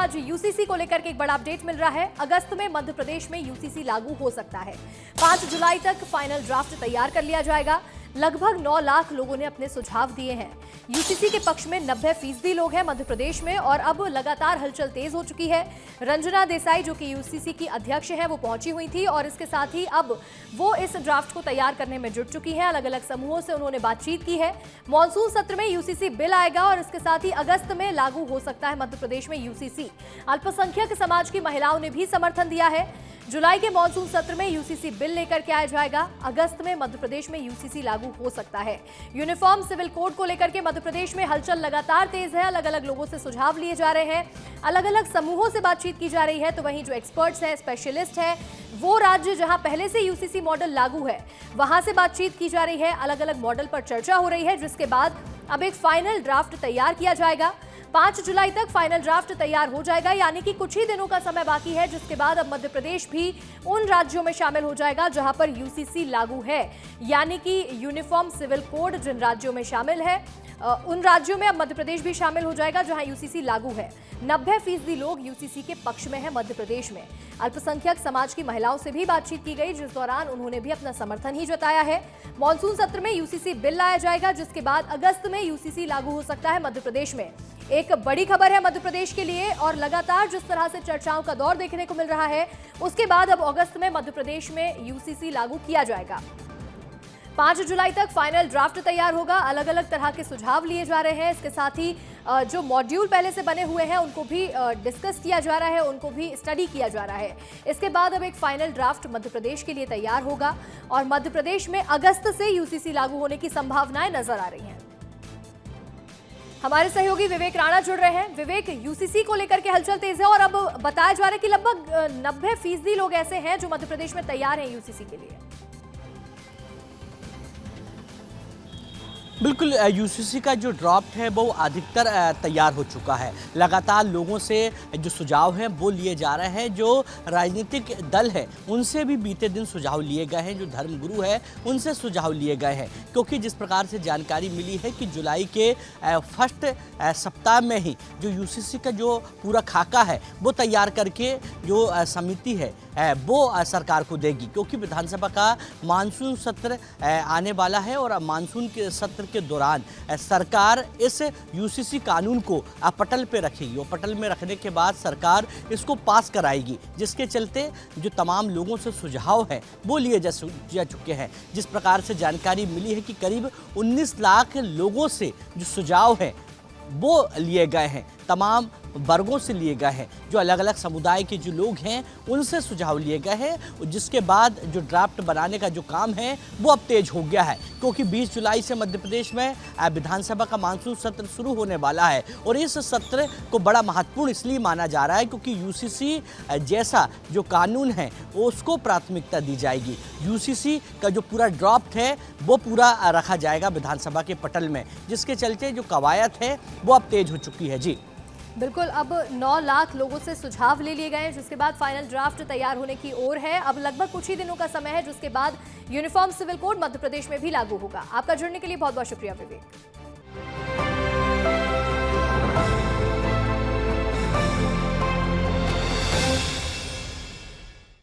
आज यूसीसी को लेकर के एक बड़ा अपडेट मिल रहा है। अगस्त में मध्य प्रदेश में यूसीसी लागू हो सकता है। 5 जुलाई तक फाइनल ड्राफ्ट तैयार कर लिया जाएगा। लगभग 9 लाख लोगों ने अपने सुझाव दिए हैं। यूसीसी के पक्ष में 90% लोग हैं मध्य प्रदेश में और अब लगातार हलचल तेज हो चुकी है। रंजना देसाई जो कि यूसीसी की अध्यक्ष हैं वो पहुंची हुई थी और इसके साथ ही अब वो इस ड्राफ्ट को तैयार करने में जुट चुकी हैं। अलग अलग समूहों से उन्होंने बातचीत की है। मॉनसून सत्र में यूसीसी बिल आएगा और इसके साथ ही अगस्त में लागू हो सकता है मध्य प्रदेश में यूसीसी। अल्पसंख्यक समाज की महिलाओं ने भी समर्थन दिया है। जुलाई के मॉनसून सत्र में यूसीसी बिल लेकर के आया जाएगा। अगस्त में मध्य प्रदेश में यूसीसी लागू हो सकता है। यूनिफॉर्म सिविल कोड को लेकर के मध्य प्रदेश में हलचल लगातार तेज है। अलग अलग लोगों से सुझाव लिए जा रहे हैं, अलग अलग समूहों से बातचीत की जा रही है। तो वहीं जो एक्सपर्ट्स हैं, स्पेशलिस्ट हैं, वो राज्य जहां पहले से यूसीसी मॉडल लागू है वहां से बातचीत की जा रही है। अलग अलग मॉडल पर चर्चा हो रही है, जिसके बाद अब एक फाइनल ड्राफ्ट तैयार किया जाएगा। 5 जुलाई तक फाइनल ड्राफ्ट तैयार हो जाएगा, यानी कि कुछ ही दिनों का समय बाकी है, जिसके बाद अब मध्य प्रदेश भी उन राज्यों में शामिल हो जाएगा जहां पर यूसीसी लागू है। यानी कि यूनिफॉर्म सिविल कोड जिन राज्यों में शामिल है उन राज्यों में अब मध्य प्रदेश भी शामिल हो जाएगा जहां यूसीसी लागू है। 90% लोग यूसीसी के पक्ष में है मध्य प्रदेश में। अल्पसंख्यक समाज की महिलाओं से भी बातचीत की गई, जिस दौरान उन्होंने भी अपना समर्थन ही जताया है। मॉनसून सत्र में यूसीसी बिल लाया जाएगा, जिसके बाद अगस्त में यूसीसी लागू हो सकता है मध्य प्रदेश में। एक बड़ी खबर है मध्य प्रदेश के लिए और लगातार जिस तरह से चर्चाओं का दौर देखने को मिल रहा है, उसके बाद अब अगस्त में मध्य प्रदेश में यूसीसी लागू किया जाएगा। 5 जुलाई तक फाइनल ड्राफ्ट तैयार होगा। अलग अलग तरह के सुझाव लिए जा रहे हैं। इसके साथ ही जो मॉड्यूल पहले से बने हुए हैं उनको भी डिस्कस किया जा रहा है, उनको भी स्टडी किया जा रहा है। इसके बाद अब एक फाइनल ड्राफ्ट मध्य प्रदेश के लिए तैयार होगा और मध्य प्रदेश में अगस्त से यूसीसी लागू होने की संभावनाएं नजर आ रही हैं। हमारे सहयोगी विवेक राणा जुड़ रहे हैं। विवेक, यूसीसी को लेकर के हलचल तेज है और अब बताया जा रहा है कि लगभग 90% लोग ऐसे हैं जो मध्य प्रदेश में तैयार हैं यूसीसी के लिए। बिल्कुल, यूसीसी का जो ड्राफ्ट है वो अधिकतर तैयार हो चुका है। लगातार लोगों से जो सुझाव हैं वो लिए जा रहे हैं। जो राजनीतिक दल है उनसे भी बीते दिन सुझाव लिए गए हैं, जो धर्मगुरु है उनसे सुझाव लिए गए हैं, क्योंकि जिस प्रकार से जानकारी मिली है कि जुलाई के फर्स्ट सप्ताह में ही जो यूसीसी का जो पूरा खाका है वो तैयार करके जो समिति है वो सरकार को देगी, क्योंकि विधानसभा का मानसून सत्र आने वाला है और मानसून के सत्र के दौरान सरकार इस यूसीसी कानून को पटल पे रखेगी और पटल में रखने के बाद सरकार इसको पास कराएगी, जिसके चलते जो तमाम लोगों से सुझाव है वो लिए जा चुके हैं। जिस प्रकार से जानकारी मिली है कि करीब 19 लाख लोगों से जो सुझाव है वो लिए गए हैं, तमाम वर्गों से लिए गए हैं, जो अलग अलग समुदाय के जो लोग हैं उनसे सुझाव लिए गए हैं, जिसके बाद जो ड्राफ्ट बनाने का जो काम है वो अब तेज हो गया है, क्योंकि 20 जुलाई से मध्य प्रदेश में विधानसभा का मानसून सत्र शुरू होने वाला है और इस सत्र को बड़ा महत्वपूर्ण इसलिए माना जा रहा है क्योंकि यूसीसी जैसा जो कानून है उसको प्राथमिकता दी जाएगी। यूसीसी का जो पूरा ड्राफ्ट है वो पूरा रखा जाएगा विधानसभा के पटल में, जिसके चलते जो कवायद है वो अब तेज हो चुकी है। जी बिल्कुल, अब 9 लाख लोगों से सुझाव ले लिए गए हैं, जिसके बाद फाइनल ड्राफ्ट तैयार होने की ओर है। अब लगभग कुछ ही दिनों का समय है, जिसके बाद uniform civil code Madhya Pradesh में भी लागू होगा। आपका जुड़ने के लिए बहुत बहुत शुक्रिया विवेक।